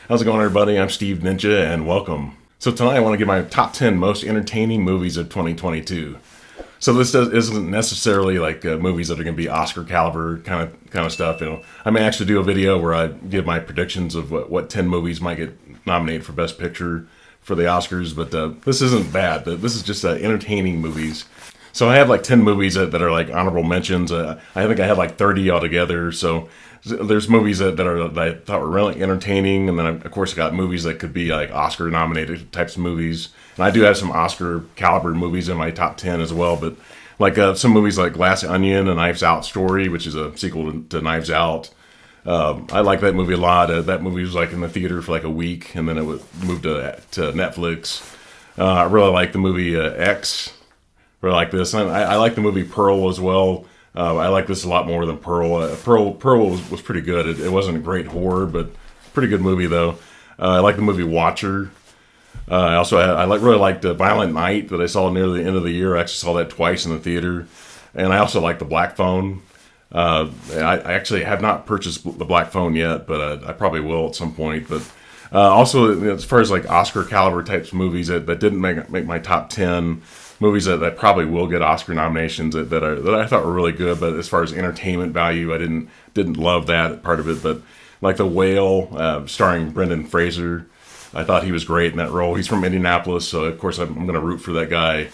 How's it going, everybody? I'm Steve Ninja, and welcome. So tonight I want to give my top 10 most entertaining movies of 2022. So isn't necessarily like movies that are going to be Oscar caliber kind of stuff. I may actually do a video where I give my predictions of what 10 movies might get nominated for Best Picture for the Oscars. But this isn't bad. This is just entertaining movies. So I have like 10 movies that are like honorable mentions. I think I had like 30 altogether. So there's movies that I thought were really entertaining. And then, of course, I got movies that could be like Oscar nominated types of movies. And I do have some Oscar caliber movies in my top 10 as well. But like some movies like Glass Onion, a Knives Out story, which is a sequel to Knives Out. I like that movie a lot. That movie was like in the theater for like a week, and then it moved to Netflix. I really like the movie X. Really like this. And I like the movie Pearl as well. I like this a lot more than Pearl. Pearl was pretty good. It wasn't a great horror, but pretty good movie though. I like the movie Watcher. Really liked Violent Night that I saw near the end of the year. I actually saw that twice in the theater, and I also like the Black Phone. I actually have not purchased the Black Phone yet, but I probably will at some point. But also, as far as like Oscar caliber types of movies that didn't make my top 10, movies that probably will get Oscar nominations that I thought were really good, but as far as entertainment value, I didn't love that part of it. But like The Whale, starring Brendan Fraser, I thought he was great in that role. He's from Indianapolis, so of course I'm going to root for that guy.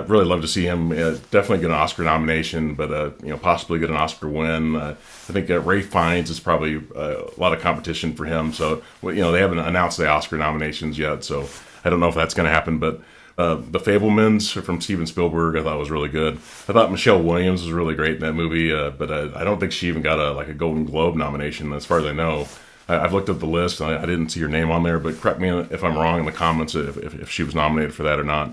Really love to see him definitely get an Oscar nomination, but possibly get an Oscar win. I think Ralph Fiennes is probably a lot of competition for him. So they haven't announced the Oscar nominations yet, so I don't know if that's going to happen. But The Fabelmans from Steven Spielberg, I thought was really good. I thought Michelle Williams was really great in that movie, but I don't think she even got a Golden Globe nomination, as far as I know. I've looked at the list, and I didn't see her name on there, but correct me if I'm wrong in the comments if she was nominated for that or not.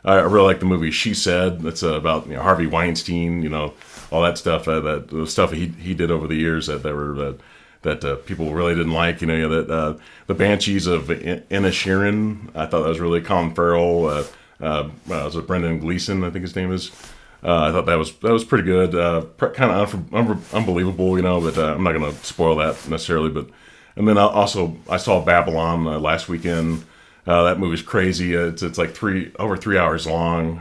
I really like the movie She Said. That's about Harvey Weinstein, all that stuff, the stuff he did over the years that people really didn't like. The Banshees of Inisherin. I thought that was really Colin Farrell. Was it Brendan Gleeson? I think his name is. I thought that was pretty good. Kind of unbelievable, but I'm not going to spoil that necessarily. But and then I saw Babylon last weekend. That movie's crazy. It's like over 3 hours long.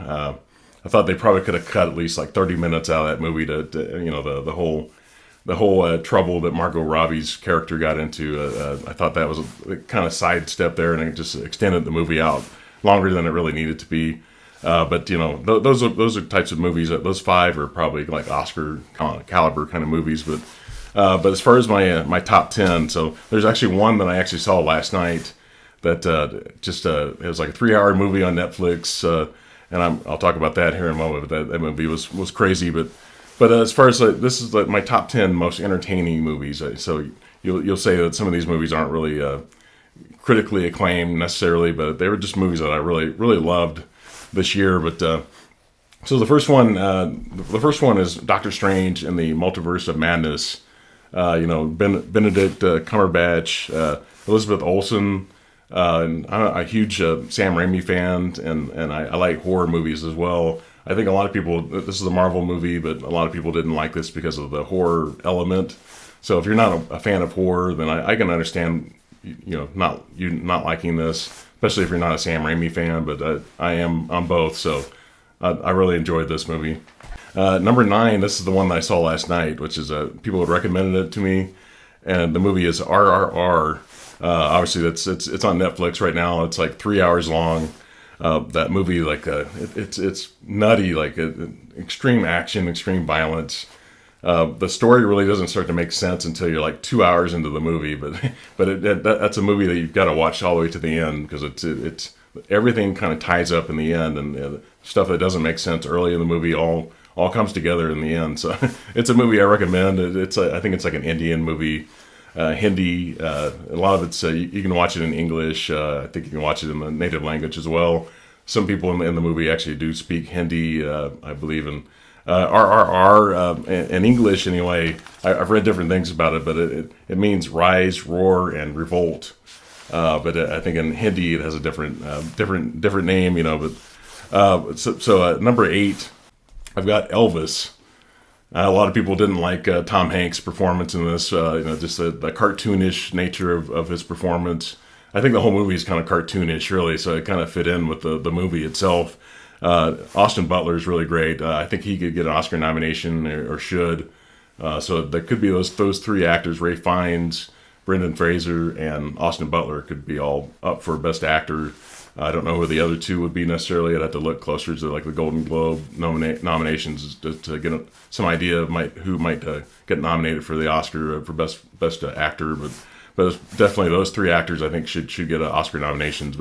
I thought they probably could have cut at least like 30 minutes out of that movie to the whole trouble that Margot Robbie's character got into. I thought that was a kind of sidestep there, and it just extended the movie out longer than it really needed to be. But those are types of movies those five are probably like Oscar caliber kind of movies. But as far as my top 10, so there's actually one that I actually saw last night that it was like a 3-hour movie on Netflix, and I'll talk about that here in a moment. But that movie was crazy. But as far as this is my top 10 most entertaining movies, so you'll say that some of these movies aren't really critically acclaimed necessarily, but they were just movies that I really really loved this year. But so the first one is Doctor Strange and the Multiverse of Madness. Benedict Cumberbatch, Elizabeth Olsen. And I'm a huge Sam Raimi fan, and I like horror movies as well. I think a lot of people, this is a Marvel movie, but a lot of people didn't like this because of the horror element. So if you're not a fan of horror, then I can understand, not liking this, especially if you're not a Sam Raimi fan. But I am on both, so I really enjoyed this movie. Number 9, this is the one that I saw last night, which is people had recommended it to me, and the movie is RRR. Obviously, it's on Netflix right now. It's like 3 hours long. That movie, it's nutty, extreme action, extreme violence. The story really doesn't start to make sense until you're like 2 hours into the movie. But that's a movie that you've got to watch all the way to the end, because it's everything kind of ties up in the end, and stuff that doesn't make sense early in the movie all comes together in the end. So it's a movie I recommend. I think it's like an Indian movie. Hindi, a lot of it's you can watch it in English. I think you can watch it in the native language as well. Some people in the movie actually do speak Hindi, I believe. In RRR in English anyway. I've read different things about it, but it means rise, roar, and revolt. But I think in Hindi it has a different name, But number 8, I've got Elvis. A lot of people didn't like Tom Hanks' performance in this. Just the cartoonish nature of his performance. I think the whole movie is kind of cartoonish, really, so it kind of fit in with the movie itself. Austin Butler is really great. I think he could get an Oscar nomination or should. So there could be those three actors: Ray Fiennes, Brendan Fraser, and Austin Butler could be all up for Best Actor. I don't know who the other two would be necessarily. I'd have to look closer to like the Golden Globe nominations to get some idea of who might get nominated for the Oscar for best actor. But it's definitely those three actors I think should get Oscar nominations.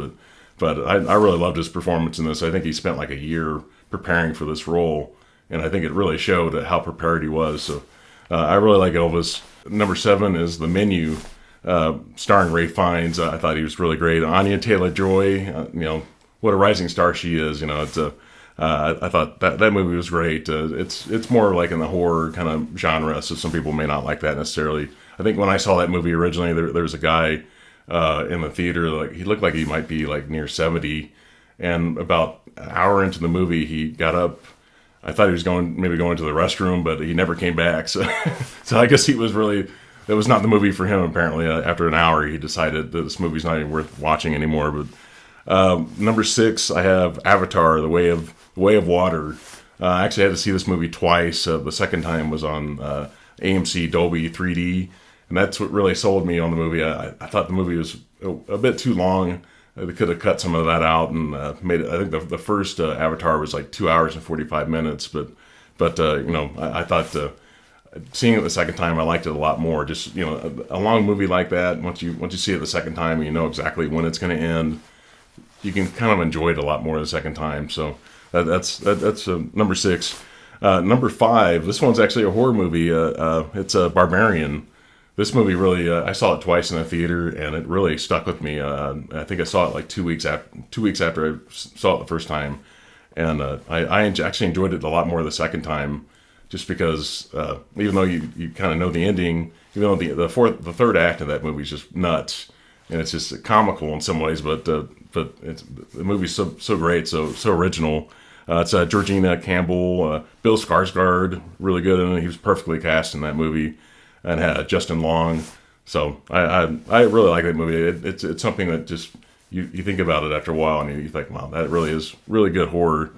But I really loved his performance in this. I think he spent like a year preparing for this role, and I think it really showed how prepared he was. So I really like Elvis. Number 7 is The Menu, starring Ray Fiennes. I thought he was really great. Anya Taylor-Joy, what a rising star she is. I thought that movie was great. It's more like in the horror kind of genre, so some people may not like that necessarily. I think when I saw that movie originally, there was a guy in the theater, like he looked like he might be like near 70, and about an hour into the movie, he got up. I thought he was going to the restroom, but he never came back. So, so I guess he was really. It was not the movie for him, apparently. After an hour, he decided that this movie's not even worth watching anymore. But number 6, I have Avatar: The Way of Water. I actually had to see this movie twice. The second time was on AMC Dolby 3D, and that's what really sold me on the movie. I thought the movie was a bit too long. They could have cut some of that out and made it. I think the first Avatar was like 2 hours and 45 minutes, but I thought. Seeing it the second time, I liked it a lot more. Just a long movie like that. Once you see it the second time, and you know exactly when it's going to end, you can kind of enjoy it a lot more the second time. So that's number 6. Number 5. This one's actually a horror movie. It's Barbarian. This movie really, I saw it twice in the theater, and it really stuck with me. I think I saw it like 2 weeks after I saw it the first time, and I actually enjoyed it a lot more the second time. Just because, even though you kind of know the ending, even though the third act of that movie is just nuts, and it's just comical in some ways, but the movie's so great, so original. It's Georgina Campbell, Bill Skarsgård, really good in it. He was perfectly cast in that movie, and had Justin Long. So I really like that movie. It's something that just you think about it after a while, and you think, wow, that really is really good horror.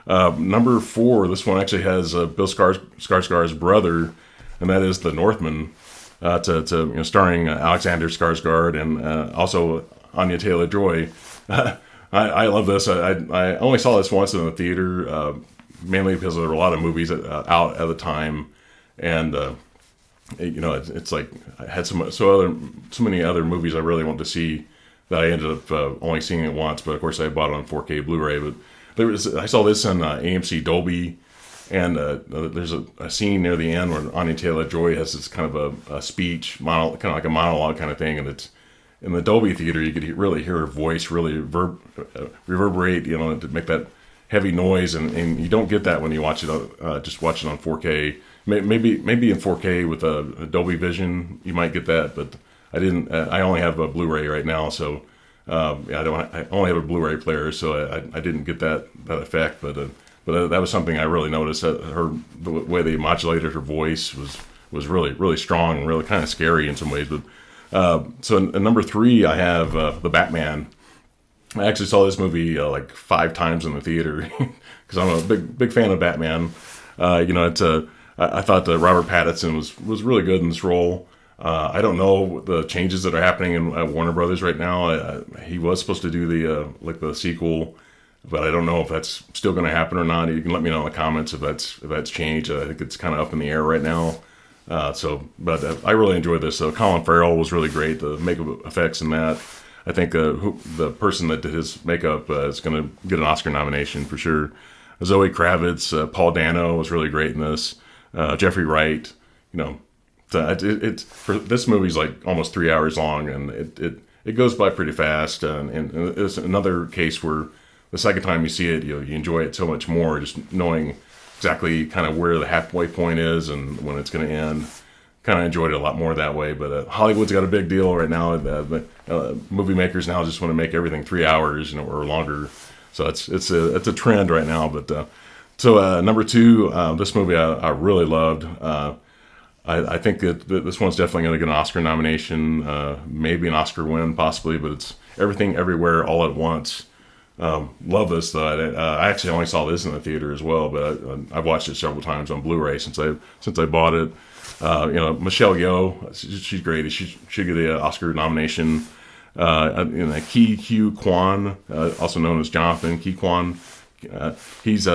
Number 4, this one actually has Bill Skarsgård's brother, and that is The Northman, starring Alexander Skarsgård and also Anya Taylor-Joy. I love this. I only saw this once in the theater, mainly because there were a lot of movies out at the time, and it's like I had so many other movies I really wanted to see that I ended up only seeing it once. But of course, I bought it on 4K Blu-ray, but. I saw this on AMC Dolby, and there's a scene near the end where Anya Taylor-Joy has this kind of a speech, kind of like a monologue kind of thing, and it's in the Dolby theater. You could really hear her voice really reverberate, to make that heavy noise, and you don't get that when you watch it just watch it on 4K. Maybe in 4K with a Dolby Vision you might get that, but I didn't. I only have a Blu-ray right now, so. I only have a Blu-ray player, so I didn't get that effect. But that was something I really noticed. The way they modulated her voice was really really strong and really kind of scary in some ways. But so in number 3, I have The Batman. I actually saw this movie like 5 times in the theater because I'm a big fan of Batman. I thought Robert Pattinson was really good in this role. I don't know the changes that are happening in Warner Brothers right now. He was supposed to do the sequel, but I don't know if that's still going to happen or not. You can let me know in the comments if that's changed. I think it's kind of up in the air right now. But I really enjoyed this. Colin Farrell was really great. The makeup effects in that. I think the person that did his makeup is going to get an Oscar nomination for sure. Zoe Kravitz, Paul Dano was really great in this. Jeffrey Wright, it's for this movie's like almost 3 hours long, and it goes by pretty fast. And it's another case where the second time you see it, you enjoy it so much more, just knowing exactly kind of where the halfway point is and when it's going to end. Kind of enjoyed it a lot more that way. But Hollywood's got a big deal right now. Movie makers now just want to make everything 3 hours, or longer. So it's a trend right now. But So number two, this movie I really loved. I think that this one's definitely going to get an Oscar nomination, maybe an Oscar win, possibly. But it's Everything Everywhere All at Once. Love this though. I actually only saw this in the theater as well, but I've watched it several times on Blu-ray since I bought it. Michelle Yeoh, she's great. She should get an Oscar nomination. Ke Huy Quan, also known as Jonathan Ke Quan. He's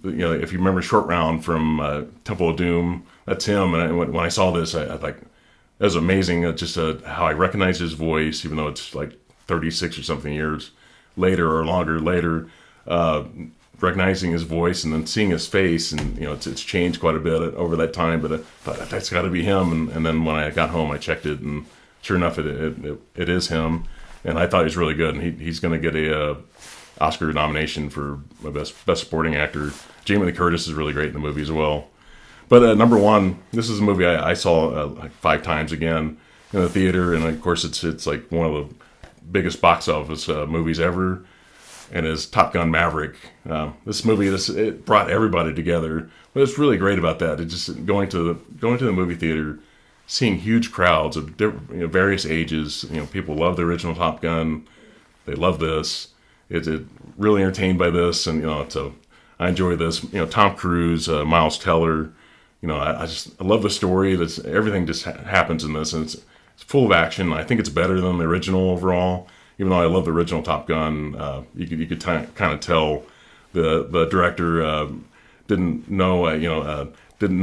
if you remember Short Round from Temple of Doom, that's him. And when I saw this, I like it was amazing. Just how I recognize his voice, even though it's like 36 or something years later or longer later. Recognizing his voice and then seeing his face, and it's changed quite a bit over that time. But I thought that's got to be him. And then when I got home, I checked it, and sure enough, it is him. And I thought he was really good. And he's going to get a Oscar nomination for best supporting actor. Jamie Lee Curtis is really great in the movie as well. But number one, this is a movie I saw like 5 times again in the theater, and of course it's like one of the biggest box office movies ever. And is Top Gun Maverick. This movie, it brought everybody together. But it's really great about that. It just going to the movie theater, seeing huge crowds of various ages. People love the original Top Gun. They love this. It's really entertained by this, and so I enjoy this. Tom Cruise, Miles Teller. I love the story. Everything just happens in this, and it's full of action. I think it's better than the original overall. Even though I love the original Top Gun, you could kind of tell the director didn't know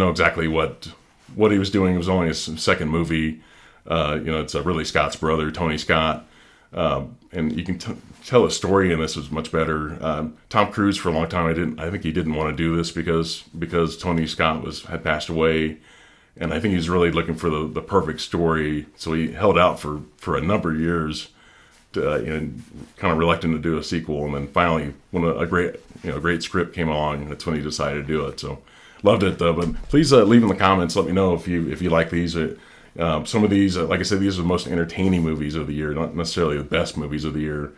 exactly what he was doing. It was only his second movie. It's Ridley Scott's brother, Tony Scott, and you can tell the story in this is much better. Tom Cruise, for a long time, I think he didn't want to do this because Tony Scott had passed away, and I think he was really looking for the perfect story. So he held out for a number of years. Kind of reluctant to do a sequel, and then finally, when a great script came along, that's when he decided to do it. So, loved it though. But please leave in the comments. Let me know if you like these. Some of these, like I said, these are the most entertaining movies of the year, not necessarily the best movies of the year.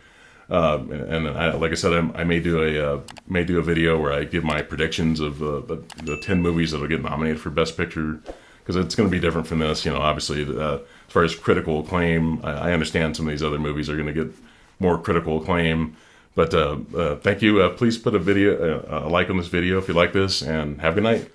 Like I said, I may do a video where I give my predictions of the 10 movies that will get nominated for Best Picture, because it's going to be different from this. Obviously, as far as critical acclaim, I understand some of these other movies are going to get more critical acclaim. But thank you. Please put a like on this video if you like this, and have a good night.